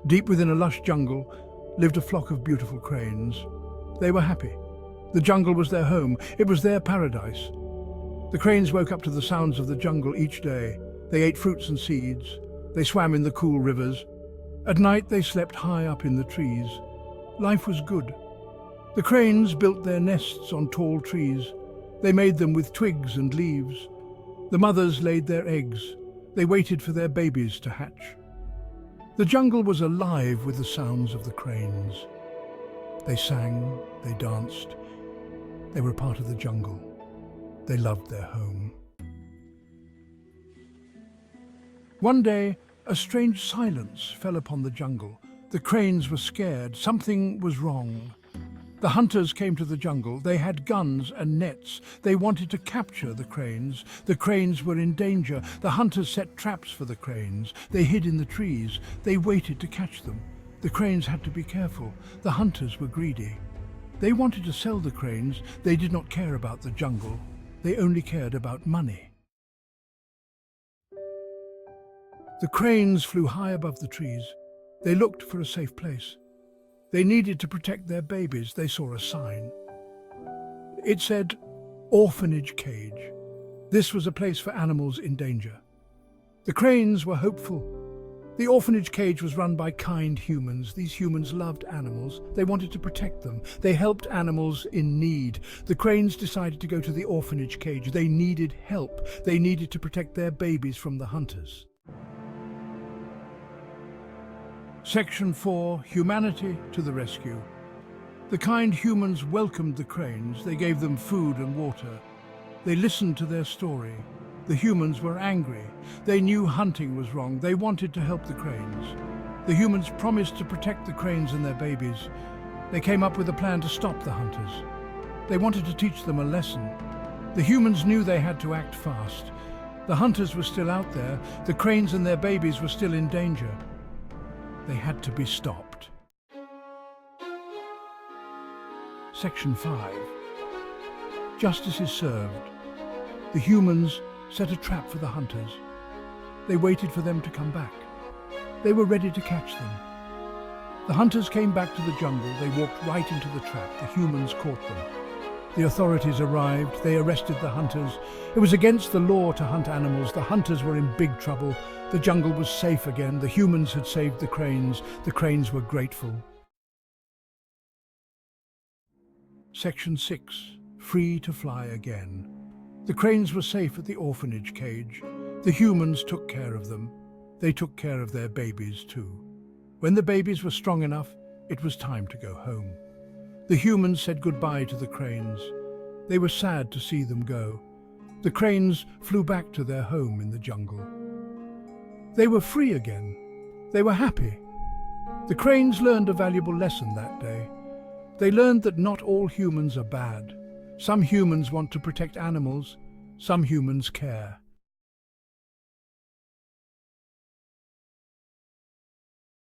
Deep within a lush jungle lived a flock of beautiful cranes. They were happy. The jungle was their home. It was their paradise. The cranes woke up to the sounds of the jungle each day. They ate fruits and seeds. They swam in the cool rivers. At night they slept high up in the trees. Life was good. The cranes built their nests on tall trees. They made them with twigs and leaves. The mothers laid their eggs. They waited for their babies to hatch. The jungle was alive with the sounds of the cranes. They sang, they danced. They were part of the jungle. They loved their home. One day, a strange silence fell upon the jungle. The cranes were scared. Something was wrong. The hunters came to the jungle. They had guns and nets. They wanted to capture the cranes. The cranes were in danger. The hunters set traps for the cranes. They hid in the trees. They waited to catch them. The cranes had to be careful. The hunters were greedy. They wanted to sell the cranes. They did not care about the jungle. They only cared about money. The cranes flew high above the trees. They looked for a safe place. They needed to protect their babies. They saw a sign. It said, Orphanage Cage. This was a place for animals in danger. The cranes were hopeful. The orphanage cage was run by kind humans. These humans loved animals. They wanted to protect them. They helped animals in need. The cranes decided to go to the orphanage cage. They needed help. They needed to protect their babies from the hunters. Section 4. Humanity to the rescue. The kind humans welcomed the cranes. They gave them food and water. They listened to their story. The humans were angry. They knew hunting was wrong. They wanted to help the cranes. The humans promised to protect the cranes and their babies. They came up with a plan to stop the hunters. They wanted to teach them a lesson. The humans knew they had to act fast. The hunters were still out there. The cranes and their babies were still in danger. They had to be stopped. Section 5. Justice is served. The humans set a trap for the hunters. They waited for them to come back. They were ready to catch them. The hunters came back to the jungle. They walked right into the trap. The humans caught them. The authorities arrived. They arrested the hunters. It was against the law to hunt animals. The hunters were in big trouble. The jungle was safe again. The humans had saved the cranes. The cranes were grateful. Section 6. Free to fly again. The cranes were safe at the orphanage cage. The humans took care of them. They took care of their babies too. When the babies were strong enough, it was time to go home. The humans said goodbye to the cranes. They were sad to see them go. The cranes flew back to their home in the jungle. They were free again. They were happy. The cranes learned a valuable lesson that day. They learned that not all humans are bad. Some humans want to protect animals. Some humans care.